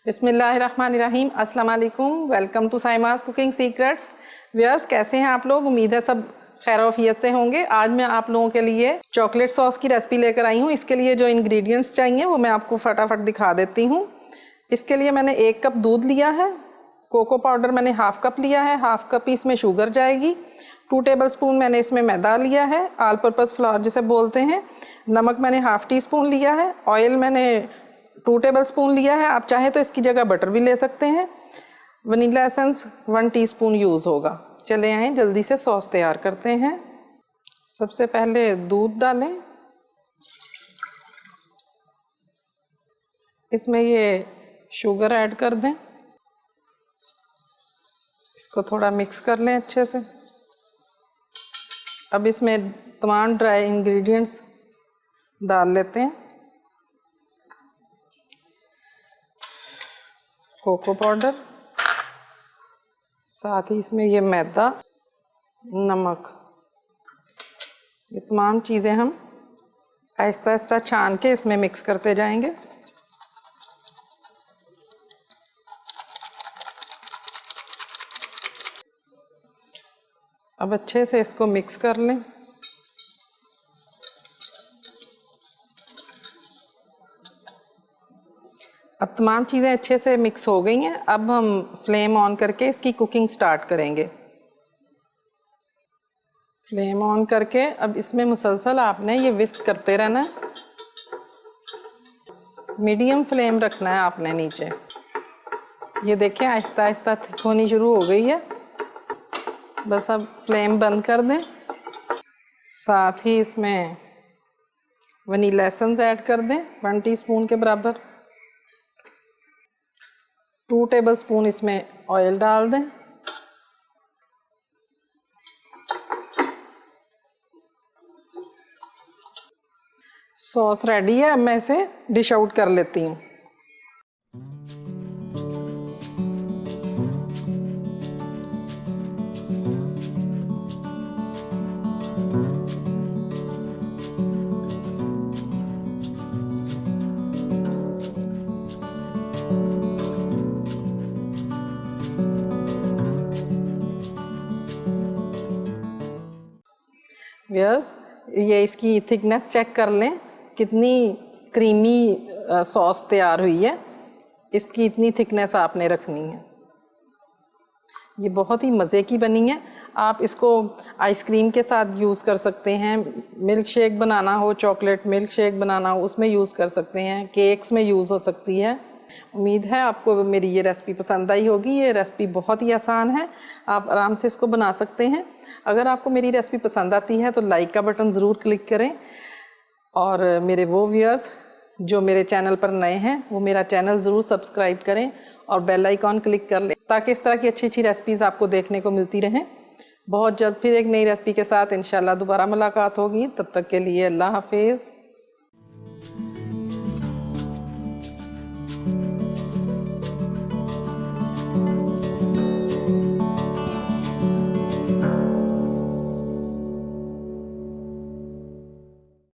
बिस्मिल्लाहिर्रहमानिर्रहीम, अस्सलाम वालेकुम। Welcome to Saima's cooking secrets. Viewers, कैसे हैं आप लोग? उम्मीद है सब खैर-ओ-आफियत से होंगे। आज मैं आप लोगों के लिए चॉकलेट सॉस की रेसिपी लेकर आई हूँ। इसके लिए जो इंग्रेडिएंट्स चाहिए वो मैं आपको फटाफट दिखा देती हूँ। इसके लिए मैंने 1 कप दूध लिया है, कोको पाउडर मैंने हाफ कप लिया है, हाफ कप इसमें शुगर जाएगी, 2 टेबलस्पून मैंने इसमें मैदा लिया है, ऑल पर्पज़ फ्लावर जिसे बोलते हैं, नमक मैंने हाफ टी स्पून लिया है, ऑयल मैंने 2 टेबलस्पून लिया है, आप चाहे तो इसकी जगह बटर भी ले सकते हैं, वनीला एसेंस 1 टीस्पून यूज़ होगा। चले आए जल्दी से सॉस तैयार करते हैं। सबसे पहले दूध डालें, इसमें ये शुगर ऐड कर दें, इसको थोड़ा मिक्स कर लें अच्छे से। अब इसमें तमाम ड्राई इंग्रेडिएंट्स डाल लेते हैं। कोको पाउडर, साथ ही इसमें ये मैदा, नमक, ये तमाम चीज़ें हम आहिस्ता आहिस्ता छान के इसमें मिक्स करते जाएंगे। अब अच्छे से इसको मिक्स कर लें। अब तमाम चीज़ें अच्छे से मिक्स हो गई हैं। अब हम फ्लेम ऑन करके इसकी कुकिंग स्टार्ट करेंगे। फ्लेम ऑन करके अब इसमें मुसलसल आपने ये विस्क करते रहना है। मीडियम फ्लेम रखना है आपने नीचे। ये देखिए आहिस्ता आहिस्ता थिक होनी शुरू हो गई है। बस अब फ्लेम बंद कर दें। साथ ही इसमें वनीला एसेंस ऐड कर दें 1 टीस्पून के बराबर। 2 टेबलस्पून इसमें ऑयल डाल दें। सॉस रेडी है। अब मैं इसे डिश आउट कर लेती हूँ। व्यूअर्स, ये इसकी थिकनेस चेक कर लें, कितनी क्रीमी सॉस तैयार हुई है। इसकी इतनी थिकनेस आपने रखनी है। ये बहुत ही मज़े की बनी है। आप इसको आइसक्रीम के साथ यूज़ कर सकते हैं, मिल्क शेक बनाना हो, चॉकलेट मिल्क शेक बनाना हो, उसमें यूज़ कर सकते हैं, केक्स में यूज़ हो सकती है। उम्मीद है आपको मेरी ये रेसिपी पसंद आई होगी। ये रेसिपी बहुत ही आसान है, आप आराम से इसको बना सकते हैं। अगर आपको मेरी रेसिपी पसंद आती है तो लाइक का बटन ज़रूर क्लिक करें, और मेरे वो व्यूअर्स जो मेरे चैनल पर नए हैं वो मेरा चैनल ज़रूर सब्सक्राइब करें और बेल आइकॉन क्लिक कर लें, ताकि इस तरह की अच्छी अच्छी रेसिपीज़ आपको देखने को मिलती रहें। बहुत जल्द फिर एक नई रेसिपी के साथ इंशाल्लाह दोबारा मुलाकात होगी। तब तक के लिए अल्लाह हाफिज़।